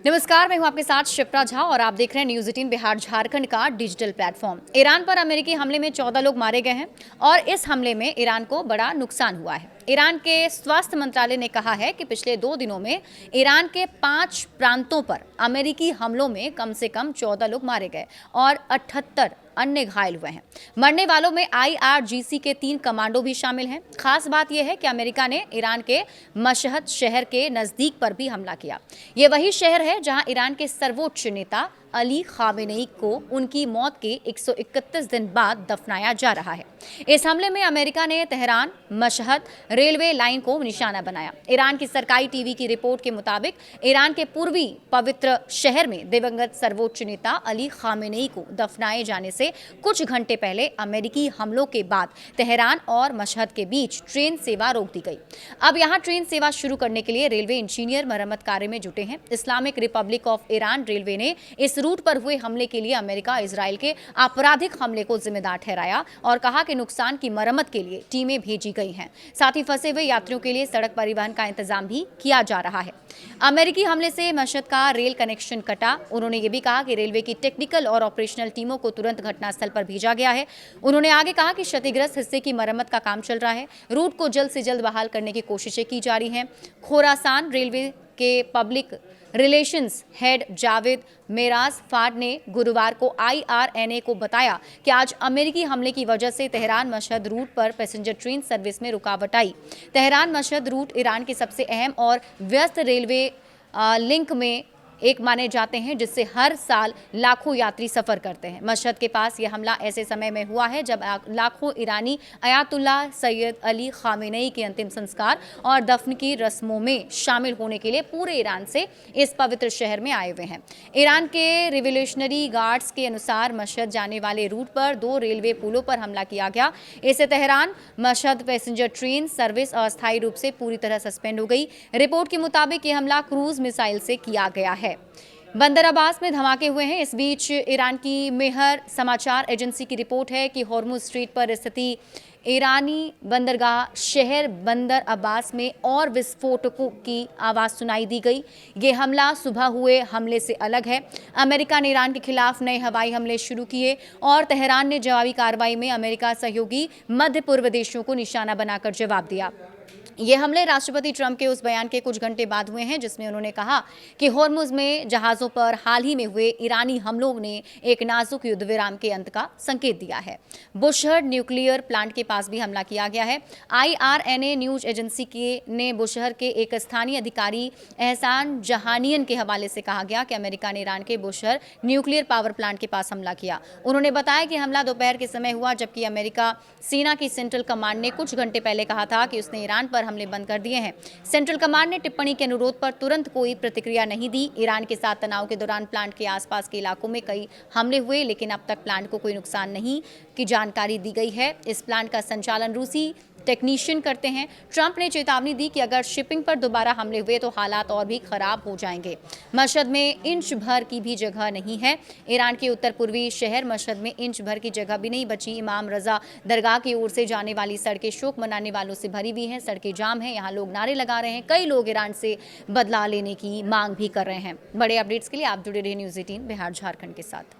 नमस्कार, मैं हूं आपके साथ शिप्रा झा और आप देख रहे हैं न्यूज़ 18 बिहार झारखंड का डिजिटल प्लेटफॉर्म। ईरान पर अमेरिकी हमले में 14 लोग मारे गए हैं और इस हमले में ईरान को बड़ा नुकसान हुआ है। ईरान के स्वास्थ्य मंत्रालय ने कहा है कि पिछले 2 दिनों में ईरान के 5 प्रांतों पर अमेरिकी हमलों में कम से कम 14 लोग मारे गए और 78 अन्य घायल हुए हैं। मरने वालों में IRGC के 3 कमांडो भी शामिल हैं। खास बात यह है कि अमेरिका ने ईरान के मशहद शहर के नजदीक पर भी हमला किया। ये वही शहर है जहां ईरान के सर्वोच्च नेता अली खामेनेई को उनकी मौत के 131 दिन बाद दफनाया जा रहा है। इस हमले में अमेरिका ने तेहरान मशहद रेलवे लाइन को निशाना बनाया। ईरान की सरकारी टीवी की रिपोर्ट के मुताबिक ईरान के पूर्वी पवित्र शहर में दिवंगत सर्वोच्च नेता अली खामेनेई को दफनाए जाने से कुछ घंटे पहले अमेरिकी हमलों के बाद तेहरान और मशहद के बीच ट्रेन सेवा रोक दी गई। अब यहां ट्रेन सेवा शुरू करने के लिए रेलवे इंजीनियर मरम्मत कार्य में जुटे हैं। Islamic Republic of Iran railway ने इस रूट पर हुए हमले के लिए अमेरिका इजराइल के आपराधिक हमले को जिम्मेदार ठहराया और कहा कि नुकसान की मरम्मत के लिए टीमें भेजी गई हैं। साथ ही फंसे हुए यात्रियों के लिए सड़क परिवहन का इंतजाम भी किया जा रहा है। अमेरिकी हमले से मशहद का रेल कनेक्शन कटा। उन्होंने ये भी कहा कि रेलवे की टेक्निकल और ऑपरेशनल टीमों को तुरंत घटनास्थल पर भेजा गया है। उन्होंने आगे कहा कि क्षतिग्रस्त हिस्से की मरम्मत का काम चल रहा है। रूट को जल्द से जल्द बहाल करने की कोशिशें की जा रही हैं। खोरासान रेलवे के public relations head Javed Meraj फाड ने गुरुवार को IRNA को बताया कि आज अमेरिकी हमले की वजह से तेहरान मशहद रूट पर पैसेंजर ट्रेन सर्विस में रुकावट आई। तेहरान मशहद रूट ईरान के सबसे अहम और व्यस्त रेलवे लिंक में एक माने जाते हैं, जिससे हर साल लाखों यात्री सफर करते हैं। मशहद के पास यह हमला ऐसे समय में हुआ है जब लाखों ईरानी अयातुल्लाह सैयद अली खामेनेई के अंतिम संस्कार और दफन की रस्मों में शामिल होने के लिए पूरे ईरान से इस पवित्र शहर में आए हुए हैं। ईरान के रिवोल्यूशनरी गार्ड्स के अनुसार मशहद जाने वाले रूट पर 2 रेलवे पुलों पर हमला किया गया। इससे Tehran Mashhad passenger train service अस्थायी रूप से पूरी तरह सस्पेंड हो गई। रिपोर्ट के मुताबिक यह हमला क्रूज मिसाइल से किया गया है। बंदर अब्बास में धमाके हुए हैं। इस बीच ईरान की मेहर समाचार एजेंसी की रिपोर्ट है कि हॉर्मुज स्ट्रीट पर स्थिति ईरानी बंदरगाह शहर बंदर अब्बास में और विस्फोटकों की आवाज़ सुनाई दी गई। ये हमला सुबह हुए हमले से अलग है। अमेरिका ने ईरान के खिलाफ नए हवाई हमले शुरू किए और तेहरान ने जवाबी कार्रवाई में अमेरिका सहयोगी मध्य पूर्व देशों को निशाना बनाकर जवाब दिया। ये हमले राष्ट्रपति ट्रंप के उस बयान के कुछ घंटे बाद हुए हैं जिसमें उन्होंने कहा कि हॉर्मुज में जहाज़ों पर हाल ही में हुए ईरानी हमलों ने एक नाजुक युद्ध विराम के अंत का संकेत दिया है। बुशहर न्यूक्लियर प्लांट के पास भी हमला किया गया है। IRNA न्यूज एजेंसी ने बुशहर के एक स्थानीय अधिकारी एहसान जहानियन के हवाले से कहा गया कि अमेरिका ने ईरान के बुशहर न्यूक्लियर पावर प्लांट के पास हमला किया। उन्होंने बताया कि हमला दोपहर के समय हुआ, जबकि अमेरिका सेना की सेंट्रल कमांड ने कुछ घंटे पहले कहा था कि उसने ईरान पर हमले बंद कर दिए हैं। सेंट्रल कमांड ने टिप्पणी के अनुरोध पर तुरंत कोई प्रतिक्रिया नहीं दी। ईरान के साथ तनाव के दौरान प्लांट के आसपास के इलाकों में कई हमले हुए, लेकिन अब तक प्लांट को कोई नुकसान नहीं की जानकारी दी गई है। इस प्लांट का संचालन रूसी टेक्नीशियन करते हैं। ट्रंप ने चेतावनी दी कि अगर शिपिंग पर दोबारा हमले हुए तो हालात और भी खराब हो जाएंगे। मशहद में इंच भर की भी जगह नहीं है। ईरान के उत्तर पूर्वी शहर मशहद में इंच भर की जगह भी नहीं बची। इमाम रजा दरगाह की ओर से जाने वाली सड़कें शोक मनाने वालों से भरी हुई हैं। सड़कें जाम हैं। यहाँ लोग नारे लगा रहे हैं। कई लोग ईरान से बदला लेने की मांग भी कर रहे हैं। बड़े अपडेट्स के लिए आप जुड़े रहिए न्यूज़ 18 बिहार झारखंड के साथ।